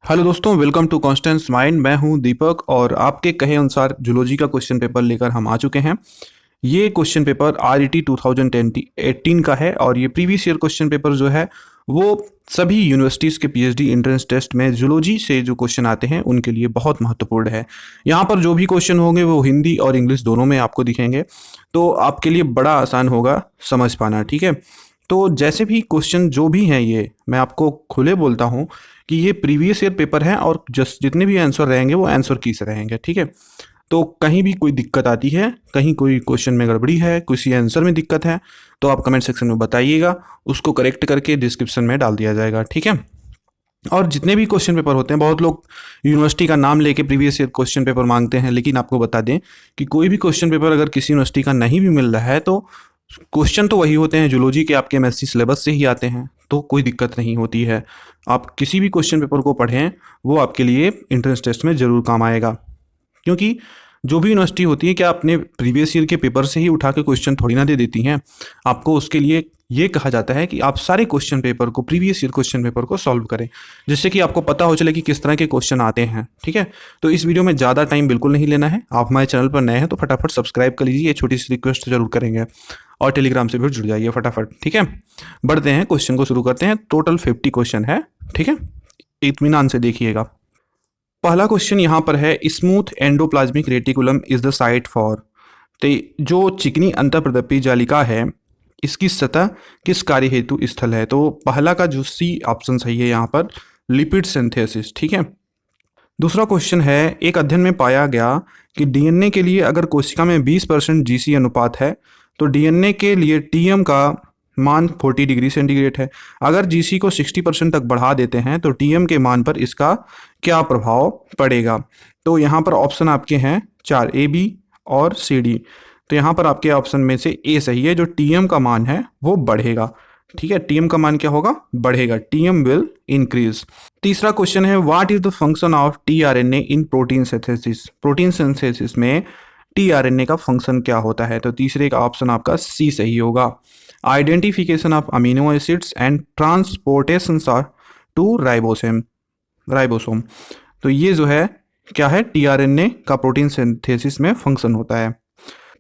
Hello दोस्तों, welcome to Constance mind. मैं हूं दीपक और आपके कहे अनुसार जूलॉजी का क्वेश्चन पेपर लेकर हम आ चुके हैं। ये क्वेश्चन पेपर आरईटी 2018 का है और ये प्रीवियस ईयर क्वेश्चन पेपर जो है वो सभी यूनिवर्सिटीज़ के पीएचडी एंट्रेंस टेस्ट में जूलॉजी से जो क्वेश्चन आते हैं उनके लिए बहुत महत्वपूर्ण है। यहाँ पर जो भी क्वेश्चन होंगे वो हिंदी और इंग्लिश दोनों में आपको दिखेंगे, तो आपके लिए बड़ा आसान होगा समझ पाना। ठीक है, तो जैसे भी क्वेश्चन जो भी हैं ये मैं आपको खुले बोलता हूँ कि ये प्रीवियस ईयर पेपर है और जस्ट जितने भी आंसर रहेंगे वो आंसर की से रहेंगे। ठीक है, तो कहीं भी कोई दिक्कत आती है, कहीं कोई क्वेश्चन में गड़बड़ी है, किसी आंसर में दिक्कत है, तो आप कमेंट सेक्शन में बताइएगा, उसको करेक्ट करके डिस्क्रिप्शन में डाल दिया जाएगा। ठीक है, और जितने भी क्वेश्चन पेपर होते हैं, बहुत लोग यूनिवर्सिटी का नाम लेके प्रीवियस ईयर क्वेश्चन पेपर मांगते हैं, लेकिन आपको बता दें कि कोई भी क्वेश्चन पेपर अगर किसी यूनिवर्सिटी का नहीं भी मिल रहा है तो क्वेश्चन तो वही होते हैं, जूलॉजी के आपके एमएससी सिलेबस से ही आते हैं, तो कोई दिक्कत नहीं होती है। आप किसी भी क्वेश्चन पेपर को पढ़ें, वो आपके लिए एंट्रेंस टेस्ट में ज़रूर काम आएगा। क्योंकि जो भी यूनिवर्सिटी होती है क्या अपने प्रीवियस ईयर के पेपर से ही उठा के क्वेश्चन थोड़ी ना दे देती हैं। आपको उसके लिए ये कहा जाता है कि आप सारे क्वेश्चन पेपर को, प्रीवियस ईयर क्वेश्चन पेपर को सॉल्व करें, जिससे कि आपको पता हो चले कि किस तरह के क्वेश्चन आते हैं। ठीक है, तो इस वीडियो में ज़्यादा टाइम बिल्कुल नहीं लेना है। आप हमारे चैनल पर नए हैं तो फटाफट सब्सक्राइब कर लीजिए, ये छोटी सी रिक्वेस्ट जरूर करेंगे, और टेलीग्राम से भी जुड़ जाइए फटाफट। ठीक है, बढ़ते हैं, क्वेश्चन को शुरू करते हैं। टोटल 50 क्वेश्चन है। ठीक है, इत्मीनान से देखिएगा। पहला क्वेश्चन यहाँ पर है, smooth endoplasmic reticulum is the site for. तो जो चिकनी अंतःप्रदपी जालिका है, इसकी सतह किस कार्य हेतु स्थल है? तो पहला का जो सी ऑप्शन सही है यहाँ पर, लिपिड सिंथेसिस। ठीक है, दूसरा क्वेश्चन है, एक अध्ययन में पाया गया कि डीएनए के लिए अगर कोशिका में 20% जीसी अनुपात है तो डीएनए के लिए टीएम का मान 40 डिग्री सेंटीग्रेड है। अगर जीसी को 60% तक बढ़ा देते हैं तो टीएम के मान पर इसका क्या प्रभाव पड़ेगा? तो यहाँ पर ऑप्शन आपके हैं 4, ए, बी और सी, डी। तो यहाँ पर आपके ऑप्शन में से ए सही है, जो टीएम का मान है वो बढ़ेगा। ठीक है, टीएम का मान क्या होगा? बढ़ेगा, टीएम विल इंक्रीज। तीसरा क्वेश्चन है, what is the function of tRNA in protein synthesis. Protein synthesis में टीआरएनए का फंक्शन क्या होता है? तो तीसरे का ऑप्शन आपका सी सही होगा, identification of amino acids and transportation to ribosome. तो ये जो है क्या है, टीआरएनए का प्रोटीन सिंथेसिस में फंक्शन होता है।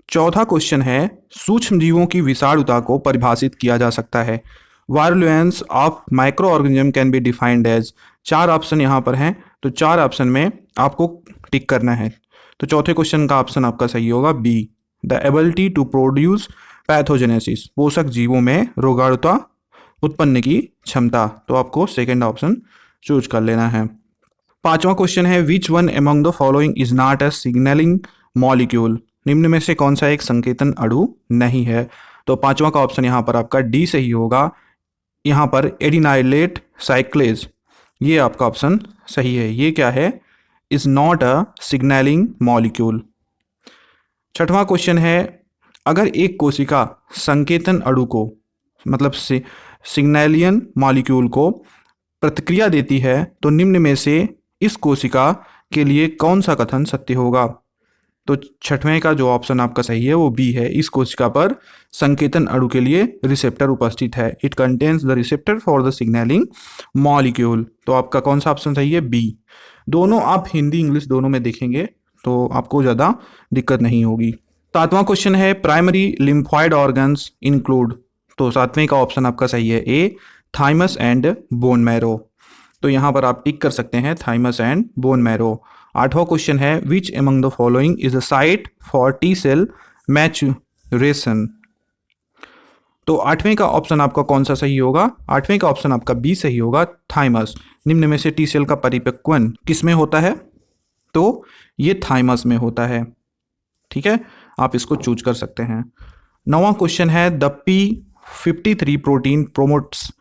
चौथा क्वेश्चन है, सूक्ष्म जीवों की विषाणुता को परिभाषित किया जा सकता है। Virulence of micro organism can be defined as. 4 option यहाँ पर हैं, तो 4 ऑप्शन में आपको टिक करना है। तो चौथे क्वेश्चन का ऑप्शन आपका सही होगा B, the ability to produce pathogenesis, पोषक जीवों में रोगाणुता उत्पन्न की क्षमता। तो आपको सेकेंड ऑप्शन चूज कर लेना है। पांचवा क्वेश्चन है, which one among the following is not a signalling molecule. निम्न में से कौन सा एक संकेतन अणु नहीं है? तो पांचवा का ऑप्शन यहाँ पर आपका डी सही होगा, यहाँ पर एडिनाइलेट साइक्लेज, ये आपका ऑप्शन सही है। ये क्या है? Is not a signalling molecule. छठवां क्वेश्चन है, अगर एक कोशिका संकेतन अणु को, मतलब सिग्नलियन मॉलिक्यूल को प्रतिक्रिया देती है तो निम्न में से इस कोशिका के लिए कौन सा कथन सत्य होगा? तो छठवें का जो ऑप्शन आपका सही है वो बी है, इस कोशिका पर संकेतन अणु के लिए रिसेप्टर उपस्थित है। It contains the receptor for the signalling molecule. तो आपका कौन सा ऑप्शन सही है? बी। दोनों आप हिंदी इंग्लिश दोनों में देखेंगे तो आपको ज़्यादा दिक्कत नहीं होगी। सातवां क्वेश्चन है, प्राइमरी लिम्फॉइड ऑर्गन्स इंक्लूड। तो सातवें का ऑप्शन आपका सही है A, thymus and bone marrow. तो यहाँ पर आप टिक कर सकते हैं थाइमस एंड बोन मैरो। आठवां क्वेश्चन है, which among the following is a site for T cell maturation. तो आठवें का ऑप्शन आपका कौन सा सही होगा? आठवें का ऑप्शन आपका बी सही होगा, थाइमस। निम्न में से टी सेल का परिपक्वन किस में होता है? तो ये थाइमस में होता है। ठीक है, आप इसको चूज कर सकते हैं। नौवां क्वेश्चन है, द P53 प्रोटीन प्रोमोट्स।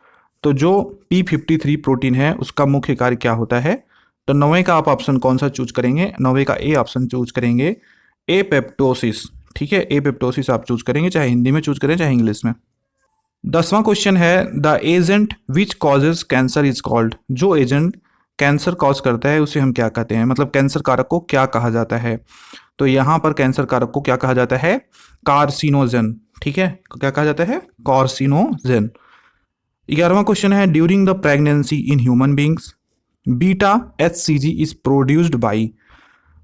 तो जो P53 प्रोटीन है उसका मुख्य कार्य क्या होता है? तो नौवें का आप ऑप्शन कौन सा चूज करेंगे? नौवें का ए ऑप्शन चूज करेंगे, एपेप्टोसिस। ठीक है, एपेप्टोसिस आप चूज करेंगे, चाहे हिंदी में चूज करें चाहे इंग्लिश में। 10वां क्वेश्चन है, the agent which causes cancer is called. जो एजेंट कैंसर कॉज करता है उसे हम क्या कहते हैं, मतलब कैंसर कारक को क्या कहा जाता है? तो यहाँ पर कैंसर कारक को क्या कहा जाता है? कार्सिनोजन। ठीक है, क्या कहा जाता है? कार्सिनोजन। 11वां क्वेश्चन है, during the pregnancy in human beings beta HCG is produced by.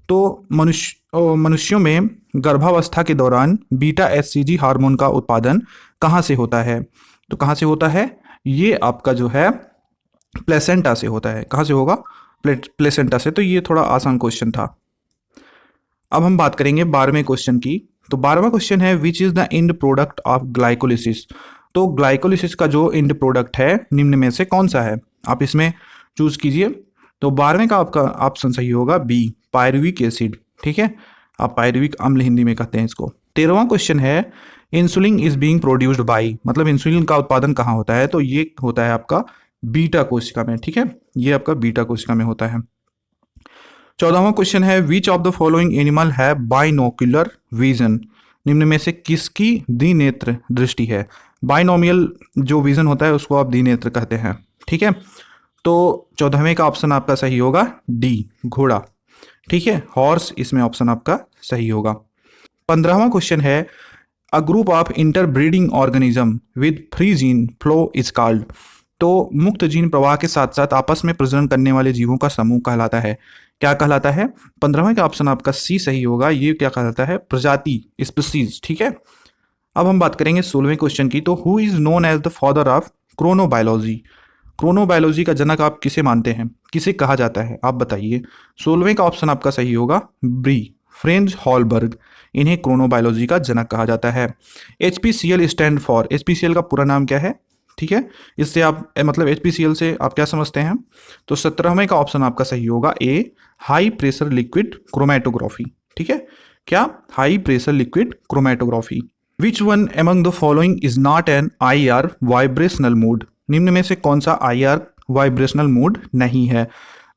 तो मनुष्यों में गर्भावस्था के दौरान बीटा HCG हार्मोन का उत्पादन कहाँ से होता है? तो कहाँ से होता है? ये आपका जो है प्लेसेंटा से होता है। कहाँ से होगा? प्लेसेंटा से। तो ये थोड़ा आसान क्वेश्चन था। अब हम बात करेंगे 12वें क्वेश्चन की। तो 12वां क्वेश्चन है which is the end product of glycolysis. तो ग्लाइकोलिसिस का जो एंड प्रोडक्ट है निम्न में से कौन सा है? आप इसमें चूज कीजिए। तो 12वें का आपका ऑप्शन सही होगा बी, पायरुविक एसिड। ठीक है, आप पायरुविक अम्ल हिंदी में कहते हैं इसको। 13वां क्वेश्चन है insulin is being produced by, मतलब इंसुलिन का उत्पादन कहाँ होता है? तो ये होता है आपका बीटा कोशिका में। ठीक है, ये आपका बीटा कोशिका में होता है। 14वां क्वेश्चन है which of the following animal है बाइनोक्यूलर विजन। निम्न में से किसकी द्विनेत्र दृष्टि है? बाइनोमियल जो विजन होता है उसको आप द्विनेत्र कहते हैं। ठीक है, तो 14वें का ऑप्शन आपका सही होगा डी, घोड़ा। ठीक है, हॉर्स इसमें ऑप्शन आपका सही होगा। 15वां क्वेश्चन है a group of interbreeding organism with free gene flow is called. तो मुक्त जीन प्रवाह के साथ साथ आपस में प्रजनन करने वाले जीवों का समूह कहलाता है। क्या कहलाता है? 15वें का ऑप्शन आपका सी सही होगा। ये क्या कहलाता है? प्रजाति, स्पीसीज। ठीक है, अब हम बात करेंगे 16वें क्वेश्चन की। तो who is known as the father of chronobiology. Chronobiology का जनक आप किसे मानते हैं? किसे कहा जाता है? आप बताइए। 16वें का ऑप्शन आपका सही होगा बी, फ्रेंज हॉलबर्ग। इन्हें क्रोनोबायोलॉजी का जनक कहा जाता है। HPCL स्टैंड फॉर, HPCL का पूरा नाम क्या है? ठीक है, इससे आप मतलब HPCL से आप क्या समझते हैं? तो 17वें का ऑप्शन आपका सही होगा ए, हाई प्रेशर लिक्विड क्रोमेटोग्राफी। ठीक है, क्या? High pressure liquid chromatography. Which one among the following is not an IR vibrational mode. निम्न में से कौन सा IR वाइब्रेशनल मोड नहीं है?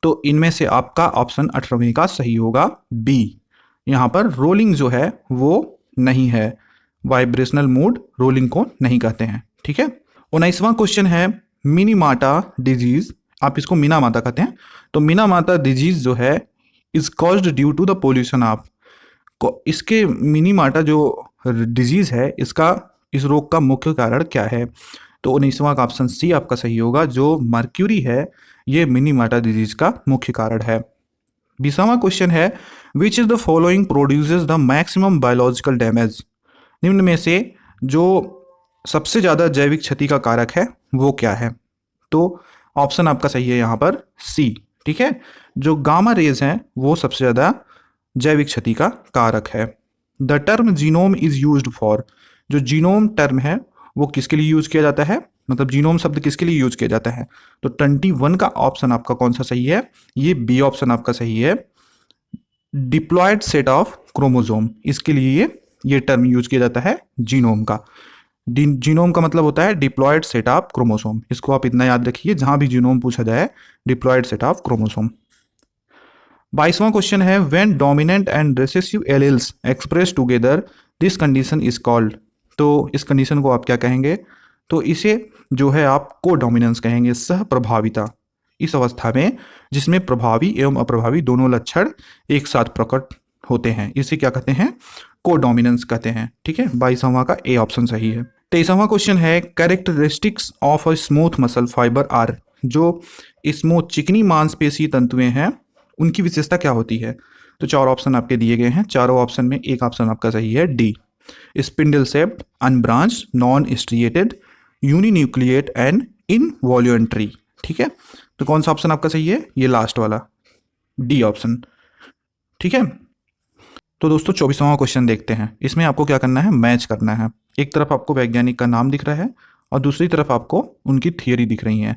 तो इनमें से आपका ऑप्शन 18वें का सही होगा बी। यहाँ पर रोलिंग जो है वो नहीं है। वाइब्रेशनल मोड रोलिंग को नहीं कहते हैं। ठीक है, 19वां क्वेश्चन है मिनीमाटा डिजीज, आप इसको मीना माता कहते हैं। तो मीना माता डिजीज जो है is caused due to the pollution of. इसके मिनीमाटा जो डिजीज है इसका, इस रोग का मुख्य कारण क्या है? तो 19वां का ऑप्शन सी आपका सही होगा। जो मर्क्यूरी है ये मिनीमाटा डिजीज का मुख्य कारण है। 20वां क्वेश्चन है which is the following produces the maximum biological damage. निम्न में से जो सबसे ज़्यादा जैविक क्षति का कारक है वो क्या है? तो ऑप्शन आपका सही है यहाँ पर सी। ठीक है, जो गामा रेज हैं वो सबसे ज़्यादा जैविक क्षति का कारक है। The term genome is used for. जो जीनोम टर्म है वो किसके लिए यूज किया जाता है? मतलब जीनोम शब्द किसके लिए यूज किया जाता है? तो 21 का ऑप्शन आपका कौन सा सही है? ये बी ऑप्शन आपका सही है, डिप्लॉयड सेट ऑफ क्रोमोसोम। इसके लिए ये टर्म यूज किया जाता है जीनोम का। जीनोम का मतलब होता है डिप्लॉयड सेट ऑफ क्रोमोसोम। इसको आप इतना याद रखिए, जहां भी जीनोम पूछा जाए डिप्लॉयड सेट ऑफ क्रोमोसोम। 22वां क्वेश्चन है when dominant and recessive alleles express together this condition is called. तो इस कंडीशन को आप क्या कहेंगे? तो इसे जो है आप को डोमिनेंस कहेंगे, सह प्रभाविता। इस अवस्था में जिसमें प्रभावी एवं अप्रभावी दोनों लक्षण एक साथ प्रकट होते हैं, इसे क्या कहते हैं? को डोमिनेंस कहते हैं। ठीक है, 22वां का ए ऑप्शन सही है। 23वां क्वेश्चन है characteristics of a smooth muscle fibre are. जो स्मूथ चिकनी मांसपेशी तंतुएं हैं उनकी विशेषता क्या होती है? तो 4 ऑप्शन आपके दिए गए हैं। चारों ऑप्शन में एक ऑप्शन आपका सही है D, spindle shaped, unbranched, non striated, uninucleate and involuntary. ठीक है, तो कौन सा ऑप्शन आपका सही है? ये लास्ट वाला डी ऑप्शन। ठीक है, तो दोस्तों 24वां क्वेश्चन देखते हैं। इसमें आपको क्या करना है? मैच करना है। एक तरफ आपको वैज्ञानिक का नाम दिख रहा है और दूसरी तरफ आपको उनकी थियरी दिख रही है,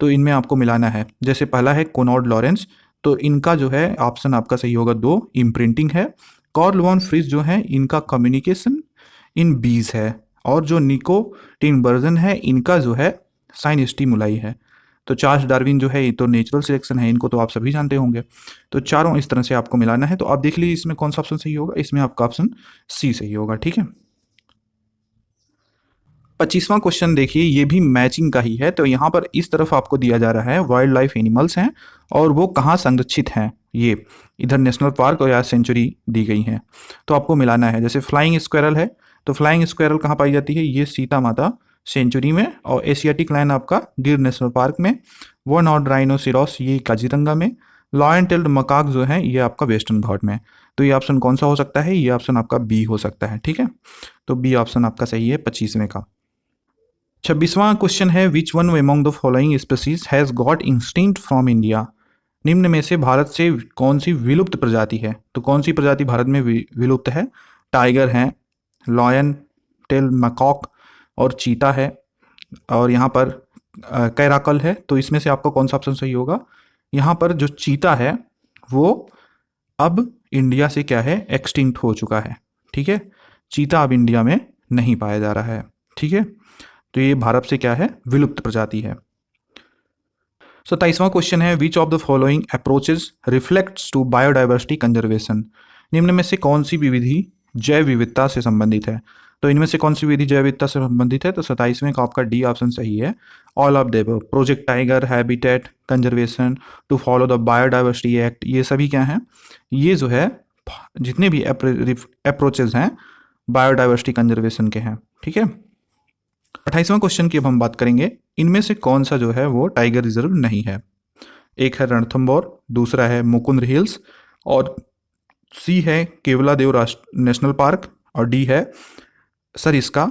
तो इनमें आपको मिलाना है। जैसे पहला है कोनॉर्ड लॉरेंस, तो इनका जो है ऑप्शन आपका सही होगा 2, इम्प्रिंटिंग है। कार्ल वॉन फ्रिस जो है इनका कम्युनिकेशन इन बीज है। और जो निको टिनबर्जन है इनका जो है साइन स्टिमुलाई है। तो चार्ल्स डार्विन जो है ये तो नेचुरल सिलेक्शन है, इनको तो आप सभी जानते होंगे। तो चारों इस तरह से आपको मिलाना है। तो आप देख लीजिए इसमें कौन सा ऑप्शन सही होगा। इसमें आपका ऑप्शन सी सही होगा। ठीक है, 25वां क्वेश्चन देखिए, ये भी मैचिंग का ही है। तो यहाँ पर इस तरफ आपको दिया जा रहा है वाइल्ड लाइफ एनिमल्स हैं और वो कहाँ संरक्षित हैं। ये इधर नेशनल पार्क और या सेंचुरी दी गई हैं, तो आपको मिलाना है। जैसे फ्लाइंग स्क्वायरल है, तो फ्लाइंग स्क्वायरल कहाँ पाई जाती है? ये सीता माता सेंचुरी में, और एशियाटिक लायन आपका गिर नेशनल पार्क में, वन हॉर्न राइनोसिरोस ये काजीरंगा में, लॉयन टेल्ड मकाक जो है ये आपका वेस्टर्न घाट में। तो ये ऑप्शन कौन सा हो सकता है? ये ऑप्शन आपका बी हो सकता है। ठीक है, तो बी ऑप्शन आपका सही है 25वें का। 26वां क्वेश्चन है which one among the following species has got extinct from India. निम्न में से भारत से कौन सी विलुप्त प्रजाति है? तो कौन सी प्रजाति भारत में विलुप्त है? टाइगर है, लॉयन टेल मकॉक और चीता है, और यहाँ पर कैराकल है। तो इसमें से आपका कौन सा ऑप्शन सही होगा? यहाँ पर जो चीता है वो अब इंडिया से क्या है, एक्सटिंक्ट हो चुका है। ठीक है, चीता अब इंडिया में नहीं पाया जा रहा है। ठीक है, तो ये भारत से क्या है, विलुप्त प्रजाति है। 27वां क्वेश्चन है which of the following approaches reflects to biodiversity conservation. निम्न में से कौन सी विधि जैव विविधता से संबंधित है? तो इनमें से कौन सी विधि जैव विविधता से संबंधित है? तो 27वें का आपका डी ऑप्शन सही है, all of the project tiger, habitat conservation, to follow the biodiversity act, ये सभी क्या हैं? ये जो है जितने भी अप्रोचेज हैं बायोडाइवर्सिटी कंजर्वेशन के हैं। ठीक है, 28वां क्वेश्चन की अब हम बात करेंगे, इनमें से कौन सा जो है वो टाइगर रिजर्व नहीं है? एक है रणथंभौर, दूसरा है मुकुंद हिल्स, और सी है केवलादेव राष्ट्र नेशनल पार्क, और डी है सरिस्का।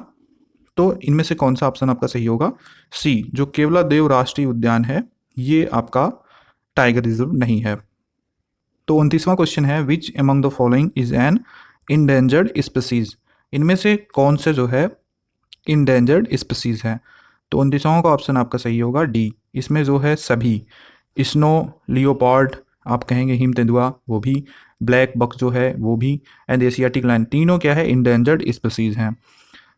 तो इनमें से कौन सा ऑप्शन आपका सही होगा? सी, जो केवलादेव राष्ट्रीय उद्यान है ये आपका टाइगर रिजर्व नहीं है। तो 29वां क्वेश्चन है which among the following is an endangered species. इनमें से कौन से जो है इंडेंजर्ड स्पीसीज है? तो 29वां का ऑप्शन आपका सही होगा डी, इसमें जो है सभी, स्नो लियोपार्ड, आप कहेंगे हिम तेंदुआ वो भी, ब्लैक बक जो है वो भी, एंड एशियाटिक लायन, तीनों क्या है, इंडेंजर्ड स्पीसीज हैं।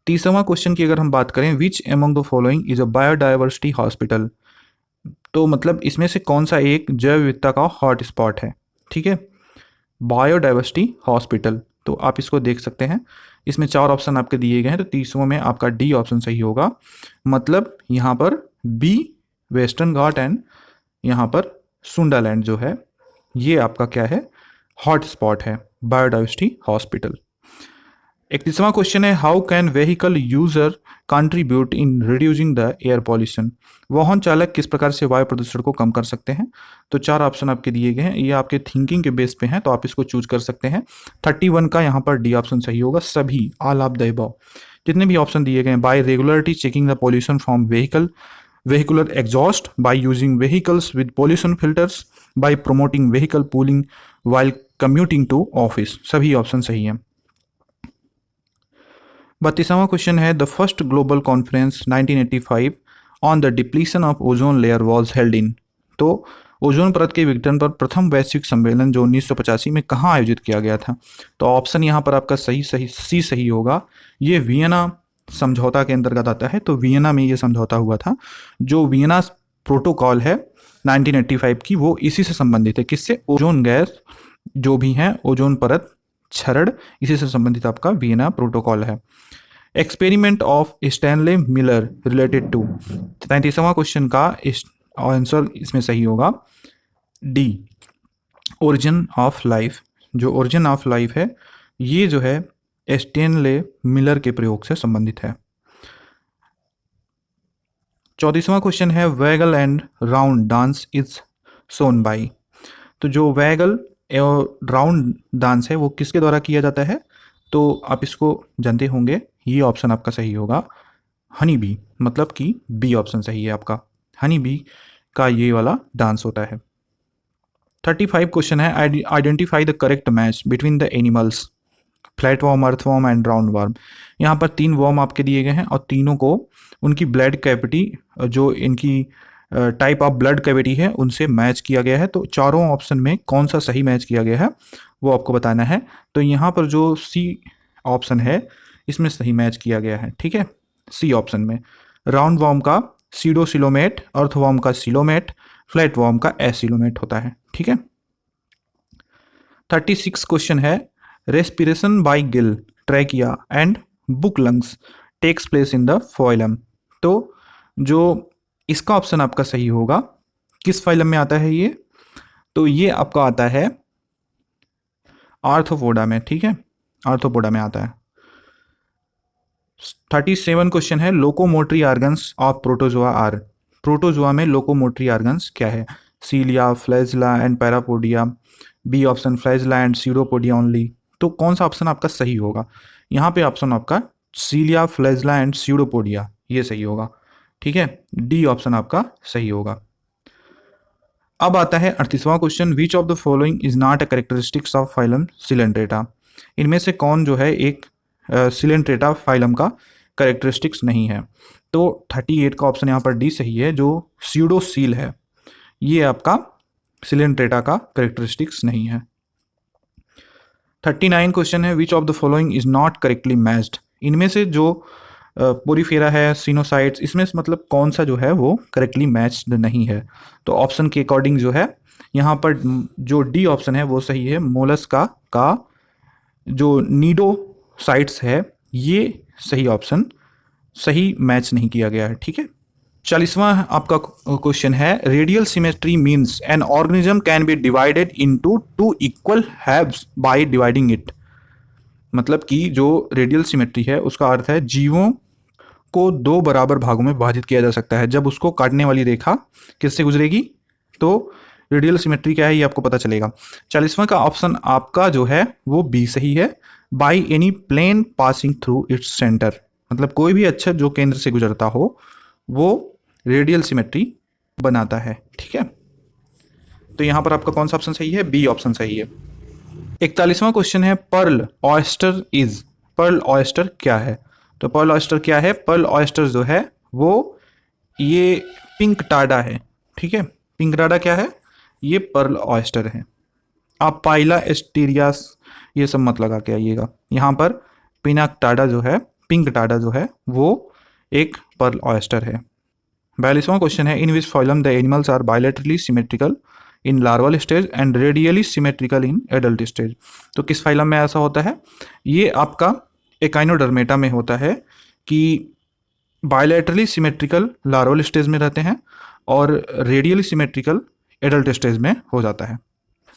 30वां क्वेश्चन की अगर हम बात करें, which among the following is a biodiversity hospital. तो मतलब इसमें से कौन सा एक जैव विविधता का हॉट स्पॉट है? ठीक है, बायोडाइवर्सिटी हॉस्पिटल, तो आप इसको देख सकते हैं। इसमें 4 ऑप्शन आपके दिए गए हैं, तो 30वें में आपका डी ऑप्शन सही होगा। मतलब यहाँ पर बी वेस्टर्न घाट एंड यहाँ पर सुंडालैंड जो है ये आपका क्या है, हॉट स्पॉट है, बायोडाइवर्सिटी हॉस्पिटल। 31वां क्वेश्चन है how can vehicle user contribute in reducing the air pollution. वाहन चालक किस प्रकार से वायु प्रदूषण को कम कर सकते हैं? तो 4 ऑप्शन आपके दिए गए हैं, ये आपके थिंकिंग के बेस पे हैं, तो आप इसको चूज कर सकते हैं। 31 का यहाँ पर डी ऑप्शन सही होगा, सभी, ऑल ऑफ द अबव। जितने भी ऑप्शन दिए गए हैं, by regularity checking the pollution from vehicle, vehicular exhaust, by using vehicles with pollution filters, by promoting vehicle pooling while commuting to office, सभी ऑप्शन सही हैं। 32वां क्वेश्चन है the first global conference 1985 on the depletion of ozone layer was held in. तो ozone परत के विघटन पर प्रथम वैश्विक सम्मेलन जो 1985 में कहाँ आयोजित किया गया था? तो ऑप्शन यहाँ पर आपका सही सी सही होगा, ये वियना समझौता के अंतर्गत आता है। तो वियना में ये समझौता हुआ था। जो वियना प्रोटोकॉल है 1985 की, वो इसी से संबंधित है। किससे? ओजोन गैस जो भी है, ओजोन परत क्षरण, इसी से संबंधित आपका वियना प्रोटोकॉल है। Experiment of Stanley Miller related to, 33वां क्वेश्चन का आंसर इसमें सही होगा डी, ओरिजिन ऑफ लाइफ। जो ओरिजिन ऑफ लाइफ है ये जो है स्टैनले मिलर के प्रयोग से संबंधित है। 34वां क्वेश्चन है vagal and round dance is shown by. तो जो वैगल राउंड डांस है वो किसके द्वारा किया जाता है? तो आप इसको जानते होंगे, ये ऑप्शन आपका सही होगा हनी बी, मतलब कि बी ऑप्शन सही है आपका, हनी बी का ये वाला डांस होता है। 35 क्वेश्चन है identify the correct match between the animals, flat worm, earth worm and round worm. यहाँ पर 3 वॉर्म आपके दिए गए हैं और तीनों को उनकी ब्लड कैविटी, जो इनकी टाइप ऑफ ब्लड कैविटी है, उनसे मैच किया गया है। तो चारों ऑप्शन में कौन सा सही मैच किया गया है वो आपको बताना है। तो यहाँ पर जो सी ऑप्शन है इसमें सही मैच किया गया है। ठीक है, सी ऑप्शन में राउंड वॉर्म का सीडोसिलोमेट, अर्थ वॉर्म का सिलोमेट, फ्लैट वॉर्म का एसिलोमेट होता है। ठीक है, 36 क्वेश्चन है respiration by gill, trachea and book lungs takes place in the phylum. तो जो इसका ऑप्शन आपका सही होगा, किस फाइलम में आता है ये? तो ये आपका आता है आर्थ्रोपोडा में। ठीक है, आर्थ्रोपोडा में आता है। 37 क्वेश्चन है, locomotory organs of protozoa are. Protozoa में लोकोमोटरी ऑर्गन्स क्या है? Cilia, flagella and parapodia. B option flagella and pseudopodia only. तो कौन सा ऑप्शन आपका सही होगा? यहाँ पे ऑप्शन आपका सीलिया, फ्लैजिला एंड सीरोपोडिया, ये सही होगा। ठीक है, डी ऑप्शन आपका सही होगा। अब आता है 38वां question, which of the following is not a characteristics of phylum coelenterata. इनमें से कौन जो है एक सिलेंट्रेटा फाइलम का कैरेक्टरिस्टिक्स नहीं है? तो 38 का ऑप्शन यहाँ पर डी सही है, जो स्यूडोसील है, ये आपका सिलेंट्रेटा का कैरेक्टरिस्टिक्स नहीं है। 39 क्वेश्चन है, which of the following is not correctly matched. इनमें से जो पोरीफेरा है, सिनोसाइट्स, इसमें से मतलब कौन सा जो है वो करेक्टली मैच्ड नहीं है? तो ऑप्शन के अकॉर्डिंग जो है यहाँ पर जो डी ऑप्शन है वो सही है। मोलस्का का जो नीडोसाइट्स है, ये सही ऑप्शन, सही मैच नहीं किया गया है। ठीक है, 40वां आपका क्वेश्चन है, radial symmetry means an organism can B divided into two equal haves by dividing it. मतलब कि जो रेडियल सिमेट्री है उसका अर्थ है जीवों को दो बराबर भागों में विभाजित किया जा सकता है जब उसको काटने वाली रेखा किससे गुजरेगी। तो रेडियल सिमेट्री क्या है ये आपको पता चलेगा। 40वां का ऑप्शन आपका जो है वो बी सही है, by any plane passing through its centre. मतलब कोई भी अक्षर जो केंद्र से गुजरता हो वो रेडियल सिमेट्री बनाता है। ठीक है, तो यहाँ पर आपका कौन सा ऑप्शन सही है? बी ऑप्शन सही है। 41वां क्वेश्चन है, pearl oyster is. Pearl oyster क्या है? तो पर्ल ऑयस्टर क्या है? पर्ल ऑयस्टर जो है वो ये पिंक टाडा है। ठीक है, पिंक टाडा क्या है? ये पर्ल ऑयस्टर है। आप पाइला एस्टीरियास ये सब मत लगा के आइएगा, यहाँ पर पिनाक टाडा जो है, पिंक टाडा जो है वो एक पर्ल ऑयस्टर है। 42वां क्वेश्चन है, in which phylum the animals are bilaterally symmetrical in larval stage and radially symmetrical in adult stage. तो किस फाइलम में ऐसा होता है? ये आपका एकाइनोडर्मेटा में होता है कि बायलैटरली सिमेट्रिकल लार्वल स्टेज में रहते हैं और रेडियली सिमेट्रिकल एडल्ट स्टेज में हो जाता है।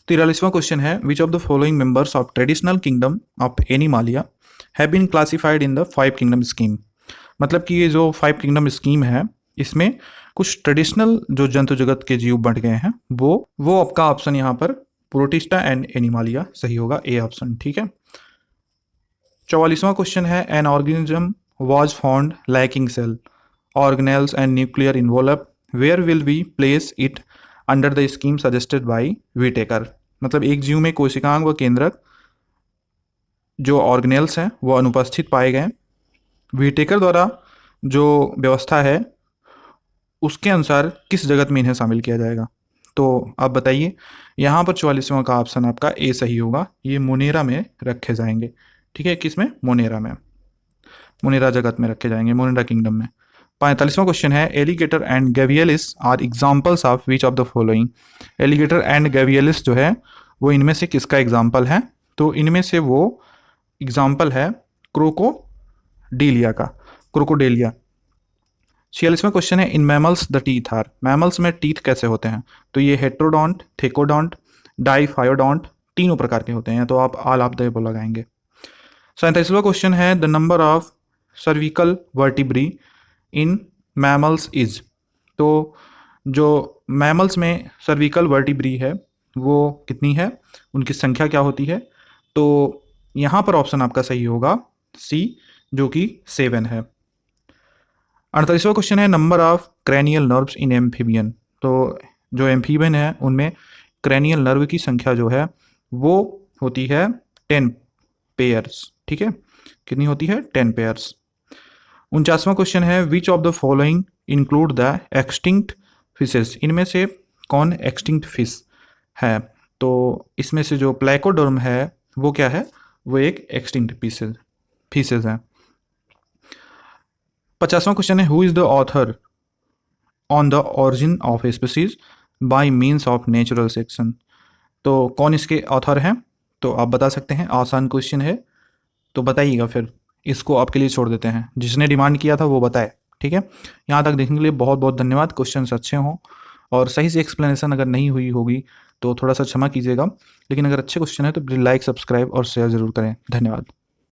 43वां क्वेश्चन है, which of the following members of traditional kingdom of Animalia have been classified in the 5 kingdom scheme. मतलब कि ये जो 5 किंगडम स्कीम है इसमें कुछ ट्रेडिशनल जो जंतु जगत के जीव बढ़ गए हैं, वो आपका ऑप्शन यहाँ पर प्रोटिस्टा एंड एनिमालिया सही होगा, ए ऑप्शन। ठीक है, 44वां क्वेश्चन है, an organism was found lacking cell organelles and nuclear involve, where will be place it under the scheme suggested by Whittaker. मतलब एक जीव में कोशिकांग व केंद्रक जो ऑर्गेनेल्स हैं वो अनुपस्थित पाए गए। विटेकर द्वारा जो व्यवस्था है उसके अनुसार किस जगत में इन्हें शामिल किया जाएगा? तो आप बताइए, यहाँ पर 44वां का ऑप्शन आपका ए सही होगा, ये मोनेरा में रखे जाएंगे। ठीक है, किस में? मोनेरा में, मोनेरा जगत में रखे जाएंगे, मोनेरा किंगडम में। 45वां क्वेश्चन है, alligator and gavialis are examples of which of the following. Alligator and gavialis जो है वो इनमें से किसका एग्जाम्पल है? तो इनमें से वो एग्जाम्पल है क्रोकोडीलिया का, क्रोकोडेलिया। 46वां क्वेश्चन है, in mammals the teeth are. Mammals में टीथ कैसे होते हैं? तो ये हेट्रोडोंट, थेकोडोंट, डाइफायोडोंट, तीनों प्रकार के होते हैं। तो आप ऑल ऑफ द एबव लगाएंगे। 47वां क्वेश्चन है, the number of cervical vertebrae in mammals is. तो जो मैमल्स में सर्विकल वर्टिब्री है वो कितनी है, उनकी संख्या क्या होती है? तो यहाँ पर ऑप्शन आपका सही होगा सी, जो कि 7 है। 48वां क्वेश्चन है, number of cranial nerves in amphibian. तो जो एम्फीबियन है उनमें क्रैनियल नर्व की संख्या जो है वो होती है 10 पेयर्स। ठीक है, कितनी होती है? 10 पेयर्स। 49वां क्वेश्चन है, which of the following include the extinct fishes. इनमें से कौन एक्सटिंक्ट फिश है? तो इसमें से जो प्लेकोडर्म है वो क्या है? वो एक एक्सटिंक्ट फिशेज है। 50वां क्वेश्चन है, who is the author on the origin of species bye means of natural selection. तो कौन इसके ऑथर हैं? तो आप बता सकते हैं, आसान क्वेश्चन है तो बताइएगा, फिर इसको आपके लिए छोड़ देते हैं, जिसने डिमांड किया था वो बताए। ठीक है, यहाँ तक देखने के लिए बहुत बहुत धन्यवाद। क्वेश्चंस अच्छे हों और सही से एक्सप्लेनेशन अगर नहीं हुई होगी तो थोड़ा सा क्षमा कीजिएगा, लेकिन अगर अच्छे क्वेश्चन है तो प्लीज़ लाइक, सब्सक्राइब और शेयर ज़रूर करें। धन्यवाद।